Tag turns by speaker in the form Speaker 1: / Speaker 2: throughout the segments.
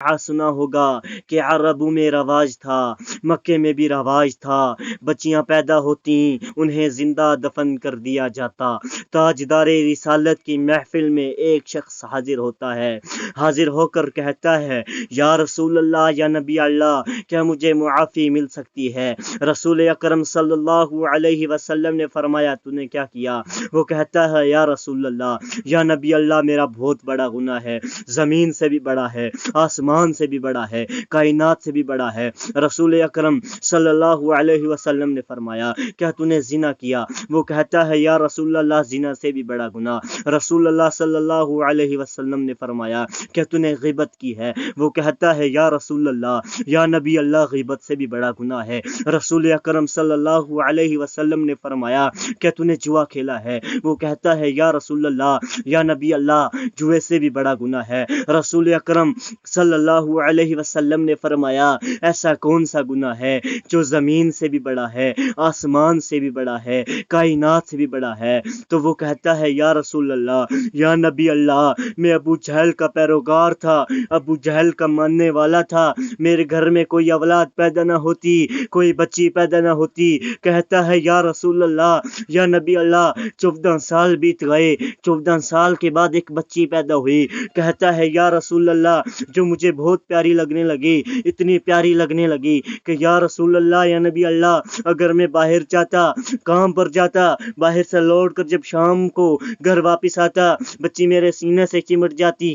Speaker 1: سنا ہوگا کہ عربوں میں رواج تھا، مکے میں بھی رواج تھا، بچیاں پیدا ہوتی انہیں زندہ دفن کر دیا جاتا۔ تاجدار رسالت کی محفل میں ایک شخص حاضر ہوتا ہے، حاضر ہو کر کہتا ہے یا رسول اللہ، یا نبی اللہ، کیا مجھے معافی مل سکتی ہے؟ رسول اکرم صلی اللہ علیہ وسلم نے فرمایا تو نے کیا کیا؟ وہ کہتا ہے یا رسول اللہ، یا نبی اللہ، میرا بہت بڑا گناہ ہے، زمین سے بھی بڑا ہے، آسمان سے بھی بڑا ہے، کائنات سے بھی بڑا ہے۔ رسول اکرم صلی اللہ علیہ وسلم نے فرمایا کیا تو نے زنا کیا؟ وہ کہتا ہے یا رسول اللہ، زنا سے بھی بڑا گناہ۔ رسول اللہ صلی اللہ علیہ وسلم نے فرمایا کیا تو نے غیبت کی ہے؟ وہ کہتا ہے یا رسول اللہ، یا نبی اللہ، غیبت سے بھی بڑا گناہ ہے۔ رسول اکرم صلی اللہ علیہ وسلم نے فرمایا کیا تو نے جوا کھیلا ہے؟ وہ کہتا ہے یا رسول اللہ، یا نبی اللہ، جوئے سے بھی بڑا گناہ ہے۔ رسول اکرم صلی اللہ علیہ وسلم نے فرمایا ایسا کون سا گناہ ہے جو زمین سے بھی بڑا ہے، آسمان سے بھی بڑا ہے، کائنات سے بھی بڑا ہے؟ تو وہ کہتا ہے یا رسول اللہ، یا نبی اللہ، میں ابو جہل کا پیروکار تھا، ابو جہل کا ماننے والا تھا، میرے گھر میں کوئی اولاد پیدا نہ ہوتی، کوئی بچی پیدا نہ ہوتی۔ کہتا ہے یا رسول اللہ، یا نبی اللہ، 14 سال بیت گئے، 14 سال کے بعد ایک بچی پیدا ہوئی۔ کہتا ہے یا رسول اللہ، جو مجھے بہت پیاری لگنے لگی، اتنی پیاری لگنے لگی کہ یا رسول اللہ، یا نبی اللہ، اگر میں باہر جاتا، کام پر جاتا، باہر سے لوٹ کر جب شام کو گھر واپس آتا، بچی میرے سینے سے چمٹ جاتی،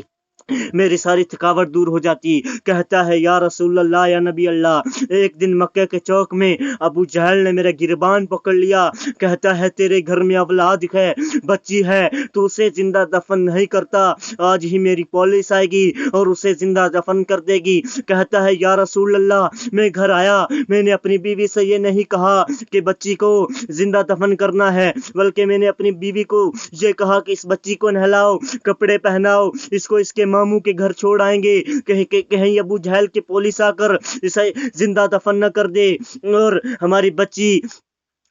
Speaker 1: میری ساری تھکاوٹ دور ہو جاتی۔ کہتا ہے یا رسول اللہ، یا نبی اللہ، ایک دن مکہ کے چوک میں ابو جہل نے میرا گربان پکڑ لیا۔ کہتا ہے تیرے گھر میں اولاد ہے، بچی ہے، تو اسے زندہ دفن نہیں کرتا، آج ہی میری پولیس آئے گی اور اسے زندہ دفن کر دے گی۔ کہتا ہے یا رسول اللہ، میں گھر آیا، میں نے اپنی بیوی سے یہ نہیں کہا کہ بچی کو زندہ دفن کرنا ہے، بلکہ میں نے اپنی بیوی کو یہ کہا کہ اس بچی کو نہلاؤ، کپڑے پہناؤ، اس کو اس کے ماموں کے گھر چھوڑ آئیں گے، کہیں ابو جہل کی پولیس آ کر اسے زندہ دفن نہ کر دے اور ہماری بچی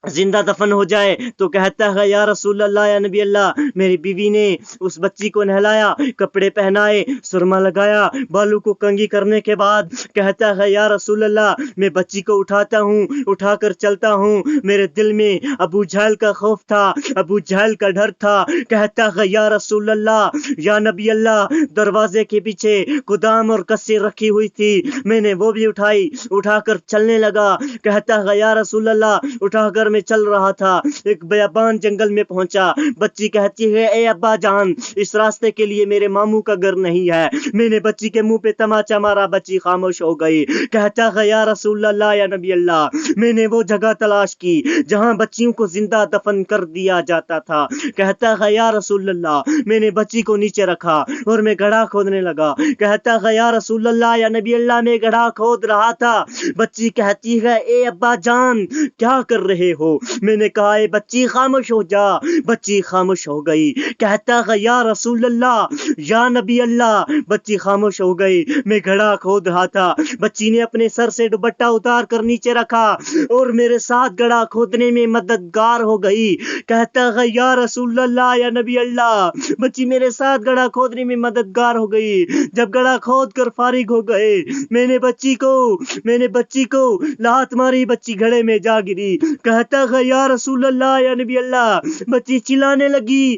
Speaker 1: زندہ دفن ہو جائے۔ تو کہتا ہے یا رسول اللہ، یا نبی اللہ، میری بیوی نے اس بچی کو نہلایا، کپڑے پہنائے، سرما لگایا، بالوں کو کنگھی کرنے کے بعد کہتا ہے یا رسول اللہ، میں بچی کو اٹھاتا ہوں، اٹھا کر چلتا ہوں، میرے دل میں ابو جہل کا خوف تھا، ابو جہل کا ڈر تھا۔ کہتا ہے یا رسول اللہ، یا نبی اللہ، دروازے کے پیچھے کدام اور کسی رکھی ہوئی تھی، میں نے وہ بھی اٹھائی، اٹھا کر چلنے لگا۔ کہتا ہے یا رسول اللہ، اٹھا کر میں چل رہا تھا، ایک بیابان جنگل میں پہنچا، بچی کہتی ہے اے ابا جان، اس راستے کے لیے میرے ماموں کا گھر نہیں ہے۔ میں نے بچی کے منہ پہ تماچا مارا، بچی خاموش ہو گئی۔ کہتا ہے یا رسول اللہ، یا نبی اللہ، میں نے وہ جگہ تلاش کی جہاں بچیوں کو زندہ دفن کر دیا جاتا تھا۔ کہتا ہے یا رسول اللہ، میں نے بچی کو نیچے رکھا اور میں گڑھا کھودنے لگا۔ کہتا ہے یا رسول اللہ، یا نبی اللہ، میں گڑھا کھود رہا تھا، بچی کہتی ہے اے ابا جان کیا کر رہے ہو؟ میں نے کہا اے بچی خاموش ہو جا، بچی خاموش ہو گئی۔ کہتا ہے یا رسول اللہ، یا نبی اللہ، بچی خاموش ہو گئی، میں گڑھا کھود رہا تھا، بچی نے اپنے سر سے دوپٹہ اتار کر نیچے رکھا اور میرے ساتھ گڑھا کھودنے میں مددگار ہو گئی۔ کہتا ہے یا رسول اللہ، یا نبی اللہ، بچی میرے ساتھ گڑھا کھودنے میں مددگار ہو گئی۔ جب گڑھا کھود کر فارغ ہو گئے، میں نے بچی کو لات ماری، بچی گڑھے میں جا گری۔ کہتا ہے یا رسول اللہ، یا نبی اللہ، بچی چلانے لگی،